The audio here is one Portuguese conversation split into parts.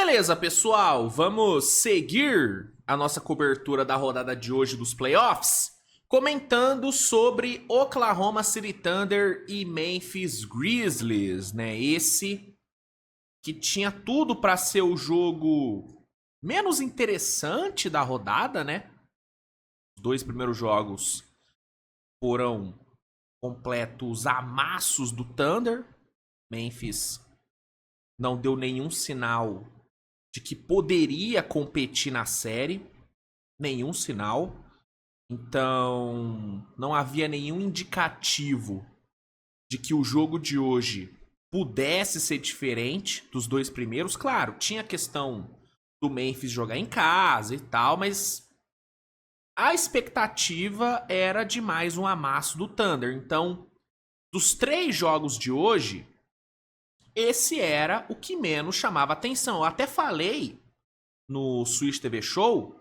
Beleza, pessoal, vamos seguir a nossa cobertura da rodada de hoje dos playoffs, comentando sobre Oklahoma City Thunder e Memphis Grizzlies, né? Esse que tinha tudo para ser o jogo menos interessante da rodada, né? Os dois primeiros jogos foram completos amassos do Thunder. Memphis não deu nenhum sinal de que poderia competir na série, nenhum sinal. Então, não havia nenhum indicativo de que o jogo de hoje pudesse ser diferente dos dois primeiros. Claro, tinha a questão do Memphis jogar em casa e tal, mas a expectativa era de mais um amasso do Thunder. Então, dos 3 jogos de hoje, esse era o que menos chamava atenção. Eu até falei no Switch TV Show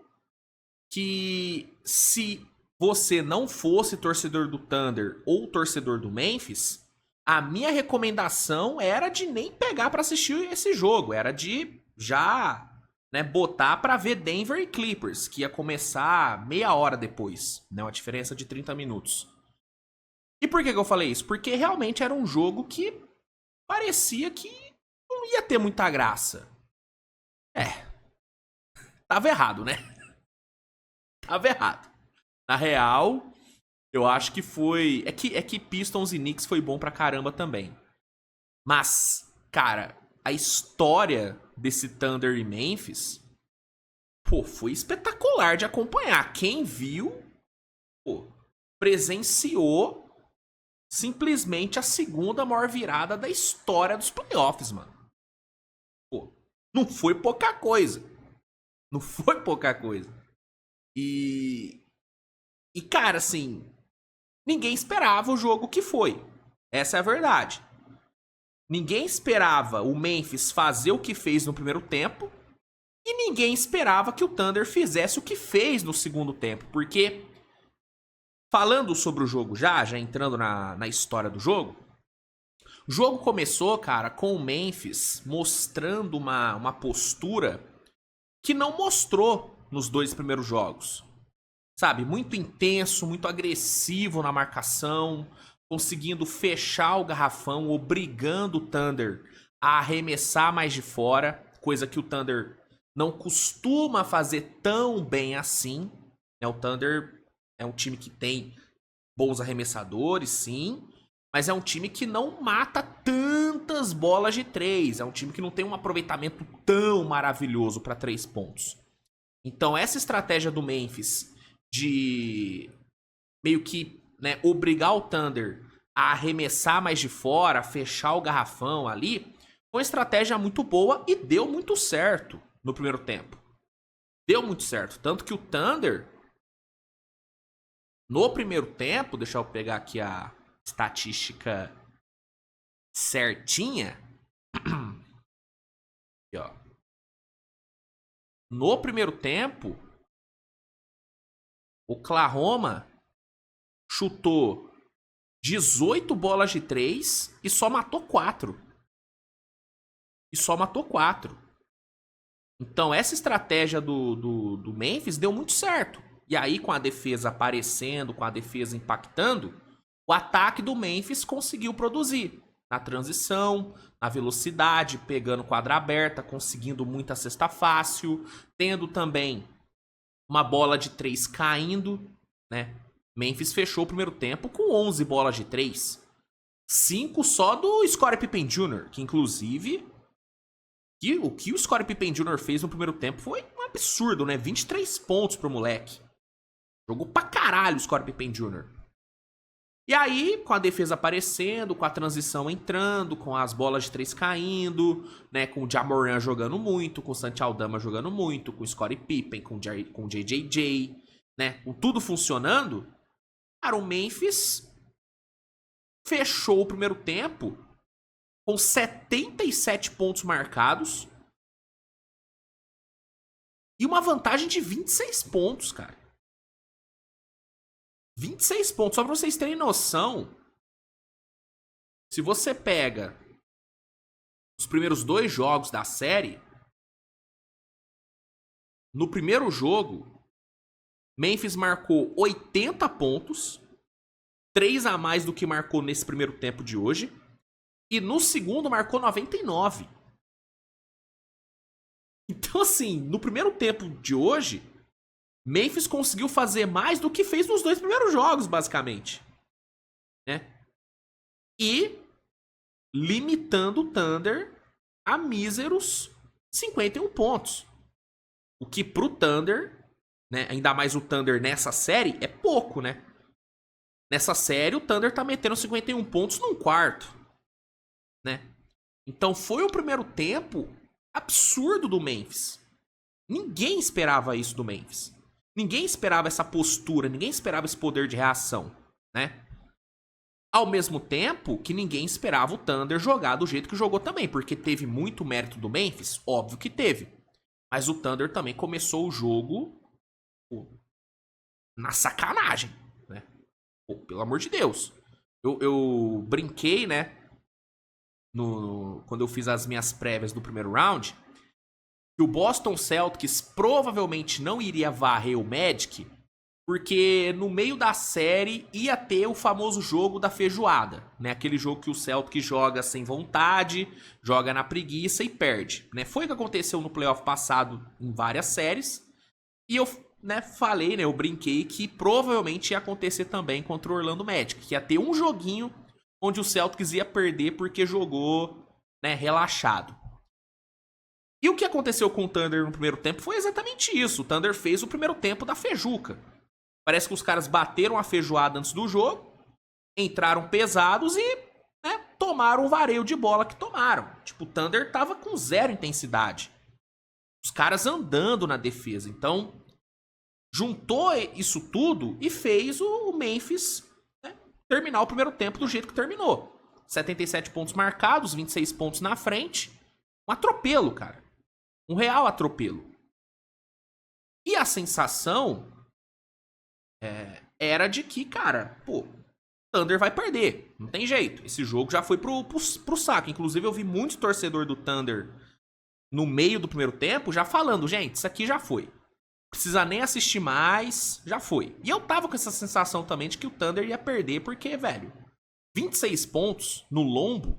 que se você não fosse torcedor do Thunder ou torcedor do Memphis, a minha recomendação era de nem pegar para assistir esse jogo, era de já, né, botar para ver Denver e Clippers, que ia começar meia hora depois, né, uma diferença de 30 minutos. E por que eu falei isso? Porque realmente era um jogo que parecia que não ia ter muita graça. Tava errado, né? Tava errado. Na real, eu acho que foi... É que Pistons e Knicks foi bom pra caramba também. Mas, cara, a história desse Thunder e Memphis, pô, foi espetacular de acompanhar. Quem viu, pô, presenciou simplesmente a segunda maior virada da história dos playoffs, mano. Pô, não foi pouca coisa. Não foi pouca coisa. E cara, assim, ninguém esperava o jogo que foi. Essa é a verdade. Ninguém esperava o Memphis fazer o que fez no primeiro tempo. E ninguém esperava que o Thunder fizesse o que fez no segundo tempo. Porque, falando sobre o jogo já entrando na história do jogo, o jogo começou, cara, com o Memphis mostrando uma postura que não mostrou nos 2 primeiros jogos. Sabe, muito intenso, muito agressivo na marcação, conseguindo fechar o garrafão, obrigando o Thunder a arremessar mais de fora, coisa que o Thunder não costuma fazer tão bem assim. O Thunder é um time que tem bons arremessadores, sim, mas é um time que não mata tantas bolas de 3, é um time que não tem um aproveitamento tão maravilhoso para 3 pontos. Então essa estratégia do Memphis de meio que, né, obrigar o Thunder a arremessar mais de fora, fechar o garrafão ali, foi uma estratégia muito boa e deu muito certo no primeiro tempo. Deu muito certo. Tanto que o Thunder, no primeiro tempo, deixa eu pegar aqui a estatística certinha. Aqui, ó. No primeiro tempo, o Oklahoma chutou 18 bolas de 3 e só matou 4. Então essa estratégia do Memphis deu muito certo. E aí, com a defesa aparecendo, com a defesa impactando, o ataque do Memphis conseguiu produzir. Na transição, na velocidade, pegando quadra aberta, conseguindo muita cesta fácil, tendo também uma bola de 3 caindo, né? Memphis fechou o primeiro tempo com 11 bolas de 3. 5 só do Scottie Pippen Jr., que inclusive o que o Scottie Pippen Jr. fez no primeiro tempo foi um absurdo, né? 23 pontos pro moleque. Jogou pra caralho o Scottie Pippen Jr. E aí, com a defesa aparecendo, com a transição entrando, com as bolas de 3 caindo, né, com o Ja Morant jogando muito, com o Santi Aldama jogando muito, com o Scottie Pippen, com o JJJ, né, com tudo funcionando, cara, o Memphis fechou o primeiro tempo com 77 pontos marcados e uma vantagem de 26 pontos, cara. 26 pontos, só pra vocês terem noção. Se você pega os primeiros 2 jogos da série, no primeiro jogo, Memphis marcou 80 pontos, 3 a mais do que marcou nesse primeiro tempo de hoje. E no segundo marcou 99. Então, assim, no primeiro tempo de hoje, Memphis conseguiu fazer mais do que fez nos 2 primeiros jogos, basicamente. Né? E limitando o Thunder a míseros 51 pontos. O que pro Thunder, né, ainda mais o Thunder nessa série, é pouco, né? Nessa série, o Thunder tá metendo 51 pontos num quarto. Né? Então foi o primeiro tempo absurdo do Memphis. Ninguém esperava isso do Memphis. Ninguém esperava essa postura, ninguém esperava esse poder de reação, né? Ao mesmo tempo que ninguém esperava o Thunder jogar do jeito que jogou também, porque teve muito mérito do Memphis, óbvio que teve. Mas o Thunder também começou o jogo na sacanagem, né? Pô, pelo amor de Deus. Eu brinquei, né? Quando eu fiz as minhas prévias do primeiro round, que o Boston Celtics provavelmente não iria varrer o Magic, porque no meio da série ia ter o famoso jogo da feijoada, né? Aquele jogo que o Celtics joga sem vontade, joga na preguiça e perde, né? Foi o que aconteceu no playoff passado em várias séries, e eu, né, falei, né, eu brinquei que provavelmente ia acontecer também contra o Orlando Magic, que ia ter um joguinho onde o Celtics ia perder porque jogou, né, relaxado. E o que aconteceu com o Thunder no primeiro tempo foi exatamente isso. O Thunder fez o primeiro tempo da feijuca. Parece que os caras bateram a feijoada antes do jogo, entraram pesados e, né, tomaram o vareio de bola que tomaram. Tipo, o Thunder tava com 0 intensidade. Os caras andando na defesa. Então, juntou isso tudo e fez o Memphis, né, terminar o primeiro tempo do jeito que terminou. 77 pontos marcados, 26 pontos na frente. Um atropelo, cara. Um real atropelo. E a sensação era de que, cara, pô, Thunder vai perder. Não tem jeito. Esse jogo já foi pro saco. Inclusive, eu vi muitos torcedores do Thunder no meio do primeiro tempo já falando, gente, isso aqui já foi. Precisa nem assistir mais, já foi. E eu tava com essa sensação também de que o Thunder ia perder, porque, velho, 26 pontos no lombo,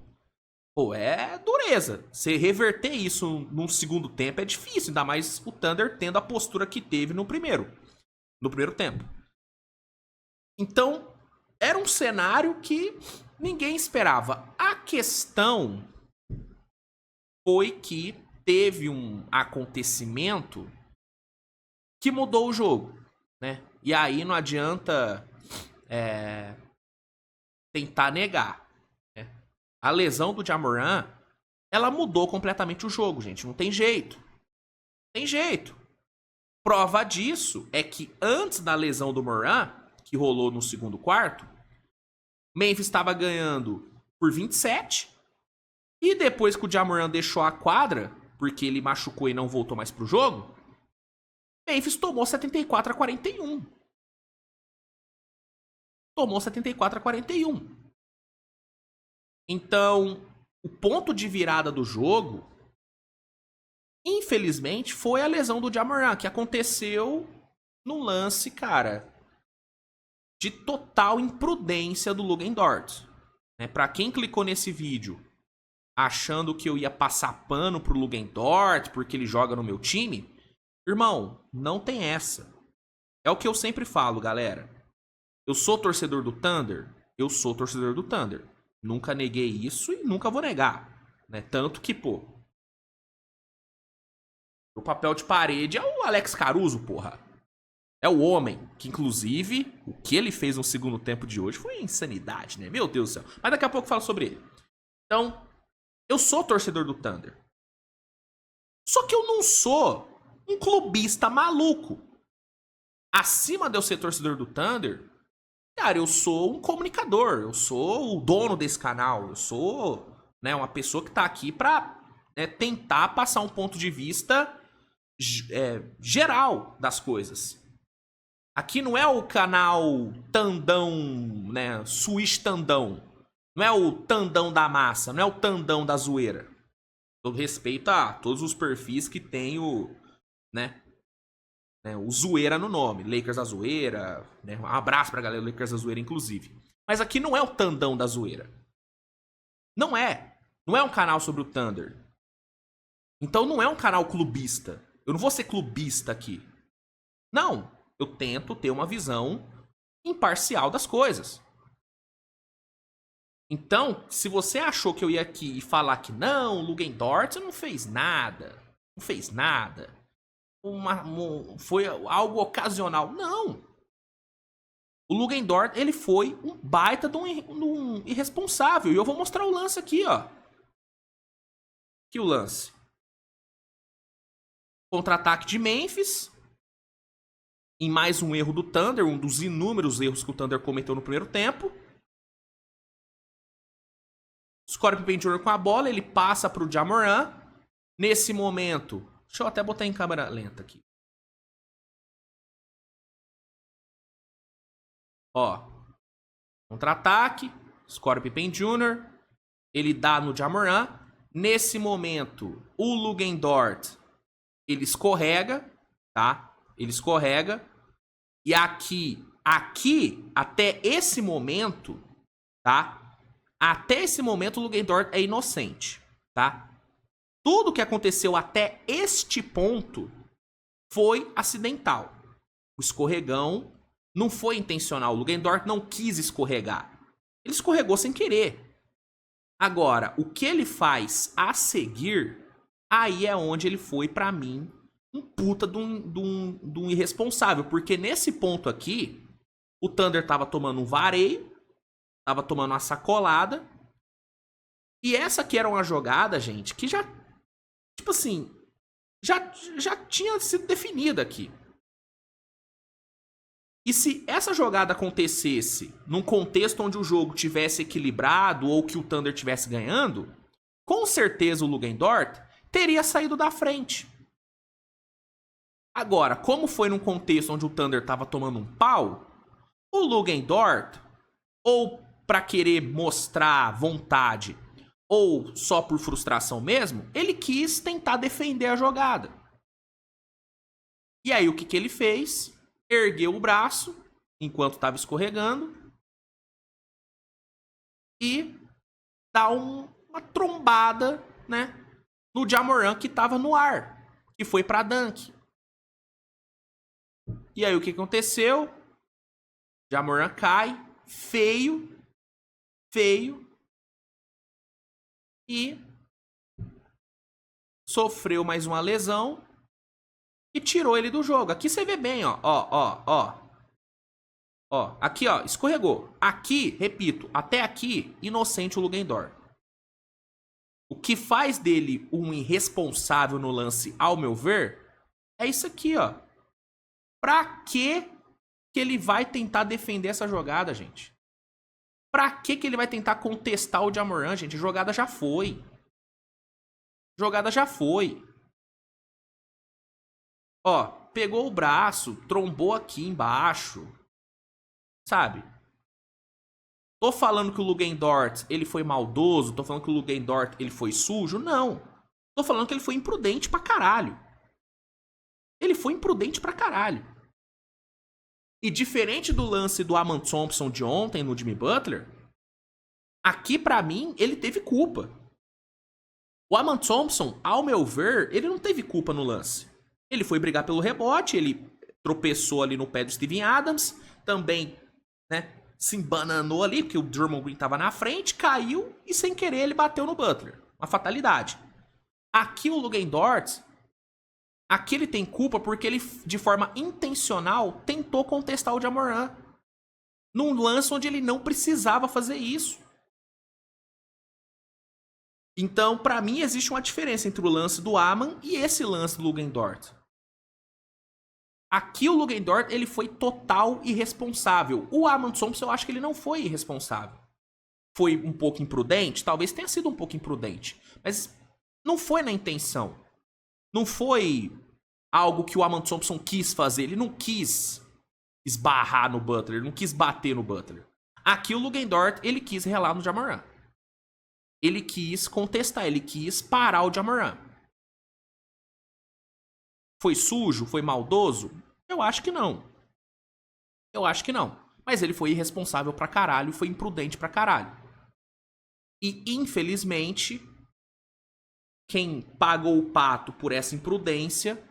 pô, é dureza. Você reverter isso num segundo tempo é difícil, ainda mais o Thunder tendo a postura que teve no primeiro tempo. Então, era um cenário que ninguém esperava. A questão foi que teve um acontecimento que mudou o jogo, né? E aí não adianta tentar negar, né? A lesão do Ja Morant, ela mudou completamente o jogo, gente. Não tem jeito. Tem jeito. Prova disso é que antes da lesão do Morant, que rolou no segundo quarto, Memphis estava ganhando por 27. E depois que o Ja Morant deixou a quadra, porque ele machucou e não voltou mais pro jogo, Memphis tomou 74 a 41. Tomou 74 a 41. Então, o ponto de virada do jogo, infelizmente, foi a lesão do Ja Morant, que aconteceu num lance, cara, de total imprudência do Luguentz Dort. Pra quem clicou nesse vídeo achando que eu ia passar pano pro Luguentz Dort porque ele joga no meu time, irmão, não tem essa. É o que eu sempre falo, galera. Eu sou torcedor do Thunder? Eu sou torcedor do Thunder. Nunca neguei isso e nunca vou negar. Né? Tanto que, pô, o papel de parede é o Alex Caruso, porra. É o homem, que inclusive, o que ele fez no segundo tempo de hoje foi insanidade, né? Meu Deus do céu. Mas daqui a pouco eu falo sobre ele. Então, eu sou torcedor do Thunder. Só que eu não sou um clubista maluco. Acima de eu ser torcedor do Thunder, cara, eu sou um comunicador. Eu sou o dono desse canal. Eu sou, né, uma pessoa que tá aqui pra, né, tentar passar um ponto de vista geral das coisas. Aqui não é o canal Tandão, né, Switch Tandão. Não é o Tandão da massa, não é o Tandão da zoeira. Todo respeito a todos os perfis que tem o, né, né? O zoeira no nome. Lakers da zoeira. Né? Um abraço pra galera do Lakers da zoeira, inclusive. Mas aqui não é o Tandão da zoeira. Não é. Não é um canal sobre o Thunder. Então não é um canal clubista. Eu não vou ser clubista aqui. Não. Eu tento ter uma visão imparcial das coisas. Então, se você achou que eu ia aqui falar que não, o Lugendort não fez nada. Não fez nada. Foi algo ocasional. Não. O Lugendort, ele foi um baita de um irresponsável. E eu vou mostrar o lance aqui, ó. Aqui o lance. Contra-ataque de Memphis. Em mais um erro do Thunder. Um dos inúmeros erros que o Thunder cometeu no primeiro tempo. Scottie Pippen Jr. com a bola. Ele passa pro Ja Morant. Nesse momento... Deixa eu até botar em câmera lenta aqui. Ó. Contra-ataque. Scottie Pippen Jr. Ele dá no Ja Morant. Nesse momento, o Lugendort, ele escorrega, tá? Ele escorrega. E aqui, até esse momento, tá? Até esse momento, o Lugendort é inocente, tá? Tudo que aconteceu até este ponto foi acidental. O escorregão não foi intencional. O Lugendort não quis escorregar. Ele escorregou sem querer. Agora, o que ele faz a seguir, aí é onde ele foi, pra mim, um puta de um irresponsável. Porque nesse ponto aqui, o Thunder tava tomando um vareio, tava tomando uma sacolada. E essa aqui era uma jogada, gente, que já... Tipo assim, já tinha sido definida aqui. E se essa jogada acontecesse num contexto onde o jogo tivesse equilibrado ou que o Thunder tivesse ganhando, com certeza o Lugendort teria saído da frente. Agora, como foi num contexto onde o Thunder estava tomando um pau, o Lugendort, ou para querer mostrar vontade, ou só por frustração mesmo, ele quis tentar defender a jogada. E aí o que ele fez? Ergueu o braço enquanto estava escorregando e dá uma trombada, né, no Ja Morant que estava no ar, que foi para dunk. E aí o que aconteceu? Ja Morant cai, feio, e sofreu mais uma lesão e tirou ele do jogo. Aqui você vê bem, ó. Ó, aqui, ó, escorregou. Aqui, repito, até aqui, inocente o Lugendort. O que faz dele um irresponsável no lance, ao meu ver, é isso aqui, ó. Pra que ele vai tentar defender essa jogada, gente? Pra que ele vai tentar contestar o Ja Morant, gente? A jogada já foi. Jogada já foi. Ó, pegou o braço, trombou aqui embaixo. Sabe? Tô falando que o Lugendort, ele foi maldoso? Tô falando que o Lugendort, ele foi sujo? Não. Tô falando que ele foi imprudente pra caralho. Ele foi imprudente pra caralho. E diferente do lance do Aman Thompson de ontem no Jimmy Butler, aqui pra mim, ele teve culpa. O Aman Thompson, ao meu ver, ele não teve culpa no lance. Ele foi brigar pelo rebote, ele tropeçou ali no pé do Steven Adams, também, né, se embananou ali, porque o Draymond Green tava na frente, caiu e sem querer ele bateu no Butler. Uma fatalidade. Aqui o Lugendort, aqui ele tem culpa porque ele, de forma intencional, tentou contestar o Ja Morant. Num lance onde ele não precisava fazer isso. Então, pra mim, existe uma diferença entre o lance do Aman e esse lance do Lugendort. Aqui o Lugendort, ele foi total irresponsável. O Aman Thompson, eu acho que ele não foi irresponsável. Foi um pouco imprudente? Talvez tenha sido um pouco imprudente. Mas não foi na intenção. Não foi algo que o Aman Thompson quis fazer. Ele não quis esbarrar no Butler. Ele não quis bater no Butler. Aqui o Lugendort, ele quis relar no Ja Morant. Ele quis contestar, ele quis parar o Ja Morant. Foi sujo? Foi maldoso? Eu acho que não. Eu acho que não. Mas ele foi irresponsável pra caralho, foi imprudente pra caralho. E, infelizmente, quem pagou o pato por essa imprudência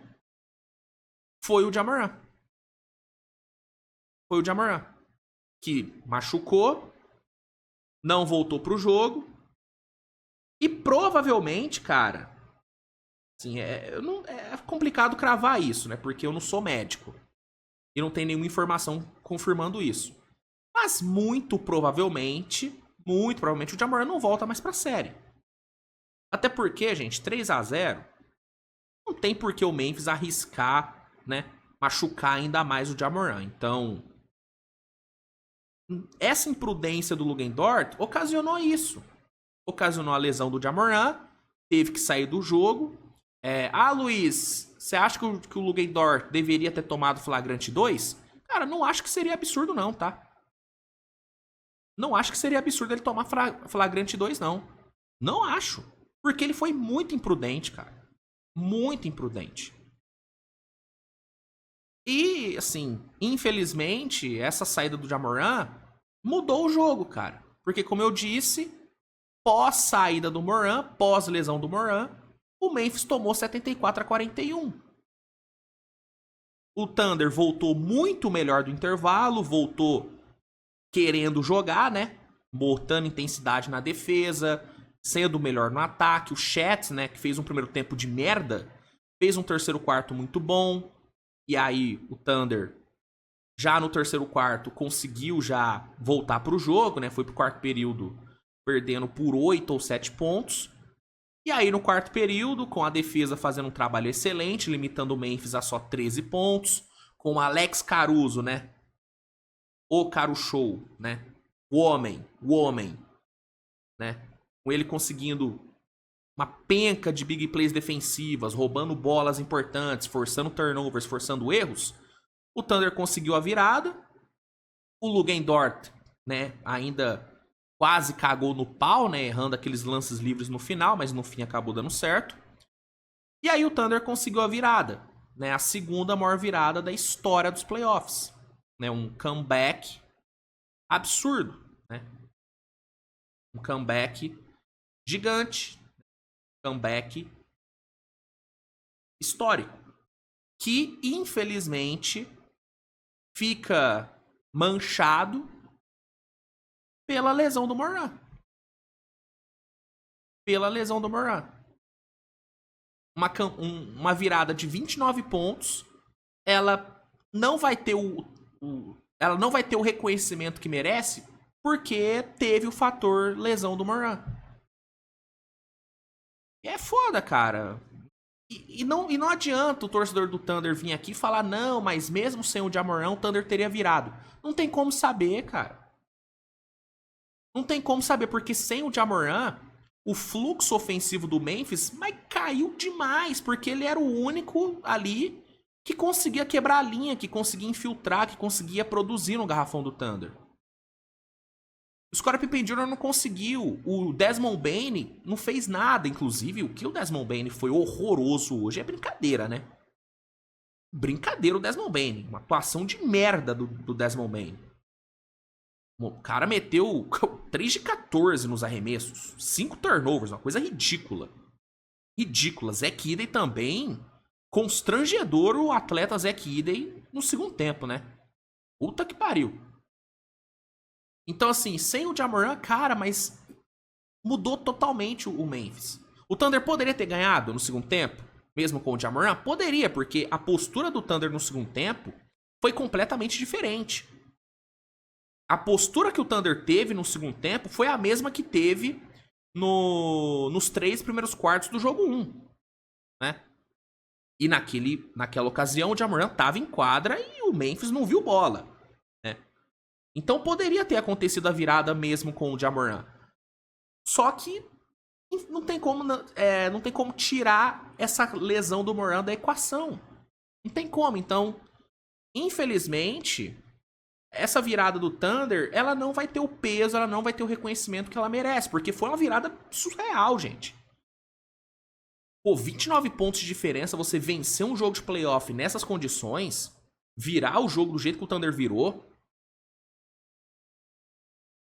foi o Ja Morant. Foi o Ja Morant. Que machucou, não voltou pro jogo. E provavelmente, cara, assim, é complicado cravar isso, né? Porque eu não sou médico. E não tem nenhuma informação confirmando isso. Mas muito provavelmente o Ja Morant não volta mais pra série. Até porque, gente, 3-0, não tem por que o Memphis arriscar, né? Machucar ainda mais o Ja Morant. Então, essa imprudência do Lugendort ocasionou isso. Ocasionou a lesão do Ja Morant, teve que sair do jogo. Luiz, você acha que o Lugendort deveria ter tomado flagrante 2? Cara, não acho que seria absurdo não, tá? Não acho que seria absurdo ele tomar flagrante 2, não. Não acho. Porque ele foi muito imprudente, cara. Muito imprudente. E, assim, infelizmente, essa saída do Ja Morant mudou o jogo, cara. Porque, como eu disse, pós saída do Morant, pós lesão do Morant, o Memphis tomou 74-41. O Thunder voltou muito melhor do intervalo, voltou querendo jogar, né? Botando intensidade na defesa, sendo melhor no ataque. O Chet, né, que fez um primeiro tempo de merda, fez um terceiro quarto muito bom. E aí o Thunder, já no terceiro quarto, conseguiu já voltar pro jogo, né? Foi pro quarto período perdendo por 8 ou 7 pontos. E aí no quarto período, com a defesa fazendo um trabalho excelente, limitando o Memphis a só 13 pontos, com o Alex Caruso, né? O Caru Show, né? O homem, né? Com ele conseguindo uma penca de big plays defensivas, roubando bolas importantes, forçando turnovers, forçando erros, o Thunder conseguiu a virada. O Lugendort, né, ainda quase cagou no pau, né, errando aqueles lances livres no final, mas no fim acabou dando certo. E aí o Thunder conseguiu a virada, né, a segunda maior virada da história dos playoffs, né, um comeback absurdo, né, um comeback gigante, comeback histórico, que infelizmente fica manchado pela lesão do Morant. Pela lesão do Morant. Uma virada de 29 pontos, ela não vai ter ela não vai ter o reconhecimento que merece porque teve o fator lesão do Morant. E é foda, cara. E não adianta o torcedor do Thunder vir aqui e falar, não, mas mesmo sem o Ja Morant, o Thunder teria virado. Não tem como saber, cara. Não tem como saber, porque sem o Ja Morant, o fluxo ofensivo do Memphis caiu demais, porque ele era o único ali que conseguia quebrar a linha, que conseguia infiltrar, que conseguia produzir no garrafão do Thunder. O Scottie Pippen Jr. não conseguiu. O Desmond Bane não fez nada. Inclusive, o que o Desmond Bane foi horroroso hoje é brincadeira, né? Brincadeira o Desmond Bane. Uma atuação de merda do Desmond Bane. O cara meteu 3 de 14 nos arremessos. 5 turnovers, uma coisa ridícula. Ridícula. Zach Edey também. Constrangedor o atleta Zach Edey no segundo tempo, né? Puta que pariu. Então, assim, sem o Ja Morant, cara, mas mudou totalmente o Memphis. O Thunder poderia ter ganhado no segundo tempo, mesmo com o Ja Morant? Poderia, porque a postura do Thunder no segundo tempo foi completamente diferente. A postura que o Thunder teve no segundo tempo foi a mesma que teve nos 3 primeiros quartos do jogo 1, né? E naquela ocasião o Ja Morant estava em quadra e o Memphis não viu bola, né? Então poderia ter acontecido a virada mesmo com o Ja Morant. Só que não tem como tirar essa lesão do Morant da equação. Não tem como. Então, infelizmente, essa virada do Thunder, ela não vai ter o peso, ela não vai ter o reconhecimento que ela merece. Porque foi uma virada surreal, gente. Pô, 29 pontos de diferença, você vencer um jogo de playoff nessas condições, virar o jogo do jeito que o Thunder virou.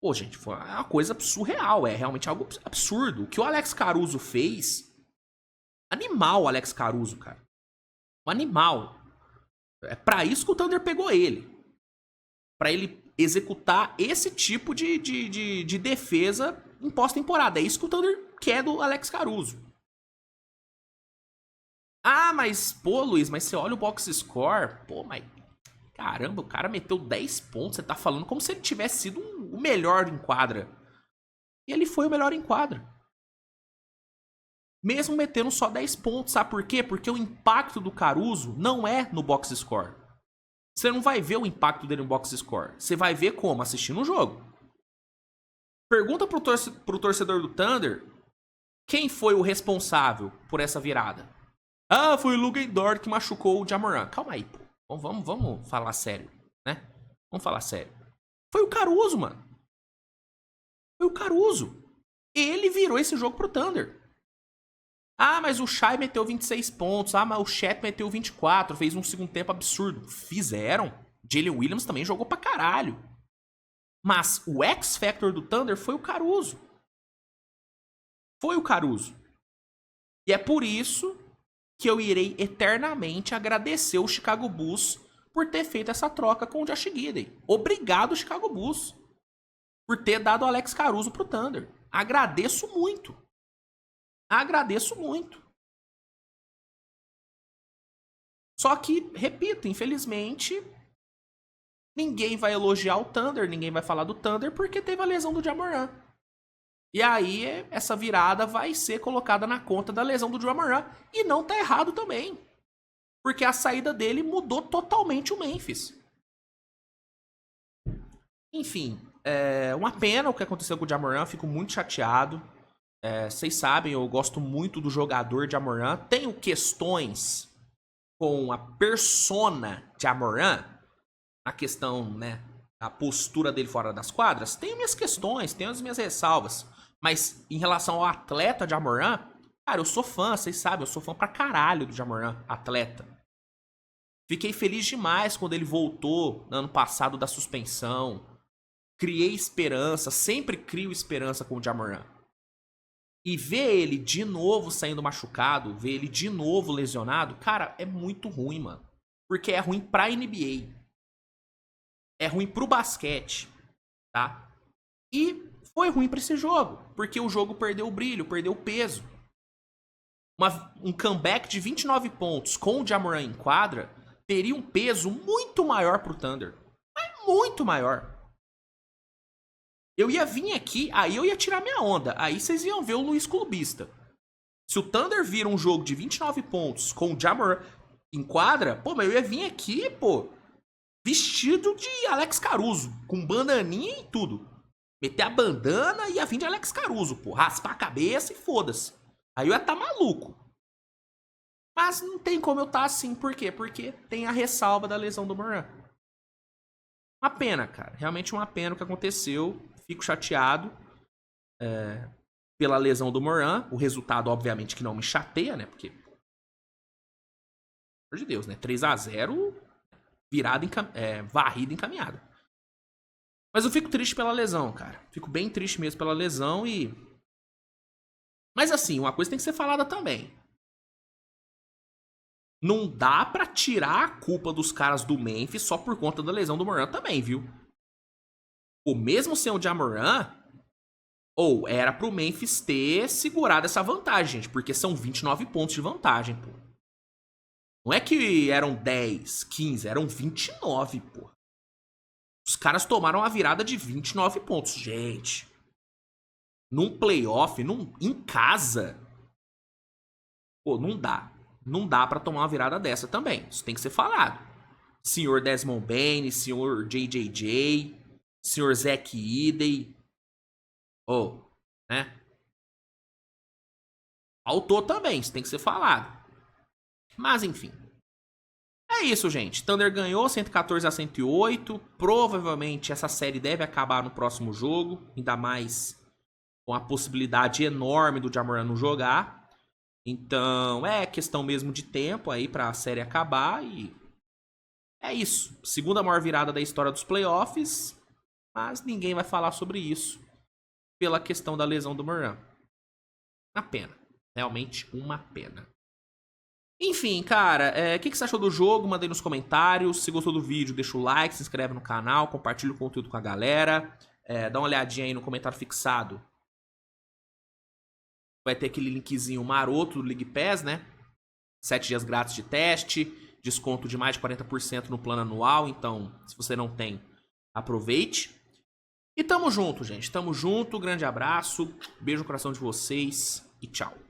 Pô, gente, foi uma coisa surreal. É realmente algo absurdo. O que o Alex Caruso fez. Animal, o Alex Caruso, cara. Um animal. É pra isso que o Thunder pegou ele. Pra ele executar esse tipo de defesa em pós-temporada. É isso que o Thunder quer do Alex Caruso. Ah, mas, pô, Luiz, mas você olha o box score. Pô, mas. Caramba, o cara meteu 10 pontos. Você tá falando como se ele tivesse sido o melhor em quadra. E ele foi o melhor em quadra. Mesmo metendo só 10 pontos. Sabe por quê? Porque o impacto do Caruso não é no box score. Você não vai ver o impacto dele no box score. Você vai ver como? Assistindo o jogo. Pergunta pro torcedor do Thunder quem foi o responsável por essa virada. Ah, foi o Luguin Dort que machucou o Ja Morant. Calma aí, pô. Vamos falar sério, né? Vamos falar sério. Foi o Caruso, mano. Foi o Caruso. Ele virou esse jogo pro Thunder. Ah, mas o Shai meteu 26 pontos. Ah, mas o Chet meteu 24. Fez um segundo tempo absurdo. Fizeram. Jalen Williams também jogou pra caralho. Mas o X-Factor do Thunder foi o Caruso. Foi o Caruso. E é por isso que eu irei eternamente agradecer o Chicago Bulls por ter feito essa troca com o Josh Giddey. Obrigado, Chicago Bulls, por ter dado o Alex Caruso pro Thunder. Agradeço muito. Agradeço muito. Só que, repito, infelizmente, ninguém vai elogiar o Thunder, ninguém vai falar do Thunder porque teve a lesão do Ja Morant. E aí, essa virada vai ser colocada na conta da lesão do Ja Morant. E não tá errado também. Porque a saída dele mudou totalmente o Memphis. Enfim, uma pena o que aconteceu com o Ja Morant. Fico muito chateado. Vocês sabem, eu gosto muito do jogador Ja Morant. Tenho questões com a persona Ja Morant. Na questão, né, a postura dele fora das quadras. Tenho minhas questões, tenho as minhas ressalvas. Mas em relação ao atleta Ja Morant, cara, eu sou fã, vocês sabem, eu sou fã pra caralho do Ja Morant, atleta. Fiquei feliz demais quando ele voltou no ano passado da suspensão. Criei esperança, sempre crio esperança com o Ja Morant. E ver ele de novo saindo machucado, ver ele de novo lesionado, cara, é muito ruim, mano. Porque é ruim pra NBA. É ruim pro basquete, tá? E foi ruim pra esse jogo, porque o jogo perdeu o brilho, perdeu o peso. Um comeback de 29 pontos com o Ja Morant em quadra teria um peso muito maior pro Thunder. Mas muito maior. Eu ia vir aqui, aí eu ia tirar minha onda. Aí vocês iam ver o Luiz Clubista. Se o Thunder vira um jogo de 29 pontos com o Ja Morant em quadra, pô, mas eu ia vir aqui, pô, vestido de Alex Caruso, com bananinha e tudo. Meter a bandana e ia vir de Alex Caruso, pô. Raspar a cabeça e foda-se. Aí eu ia tá maluco. Mas não tem como eu tá assim. Por quê? Porque tem a ressalva da lesão do Morant. Uma pena, cara. Realmente uma pena o que aconteceu. Fico chateado pela lesão do Morant. O resultado, obviamente, que não me chateia, né? Porque... Pelo amor de Deus, né? 3-0, virada, varrida encaminhada. Mas eu fico triste pela lesão, cara. Fico bem triste mesmo pela lesão e... Mas assim, uma coisa tem que ser falada também. Não dá pra tirar a culpa dos caras do Memphis só por conta da lesão do Morant também, viu? O mesmo sem o Ja Morant, ou era pro Memphis ter segurado essa vantagem, gente. Porque são 29 pontos de vantagem, pô. Não é que eram 10, 15, eram 29, pô. Os caras tomaram a virada de 29 pontos. Gente, num playoff, em casa, pô, não dá. Não dá pra tomar uma virada dessa também. Isso tem que ser falado. Senhor Desmond Bane, senhor JJJ, senhor Zach Edey. Né? Faltou também, isso tem que ser falado. Mas, enfim. É isso, gente. Thunder ganhou 114-108. Provavelmente essa série deve acabar no próximo jogo. Ainda mais com a possibilidade enorme do Ja Morant não jogar. Então, é questão mesmo de tempo aí pra série acabar. E É isso. Segunda maior virada da história dos playoffs. Mas ninguém vai falar sobre isso pela questão da lesão do Moran. Uma pena. Realmente uma pena. Enfim, cara, o que você achou do jogo? Manda aí nos comentários. Se gostou do vídeo, deixa o like, se inscreve no canal, compartilha o conteúdo com a galera. Dá uma olhadinha aí no comentário fixado. Vai ter aquele linkzinho maroto do League Pass, né? 7 dias grátis de teste, desconto de mais de 40% no plano anual. Então, se você não tem, aproveite. E tamo junto, gente. Tamo junto. Grande abraço. Beijo no coração de vocês e tchau.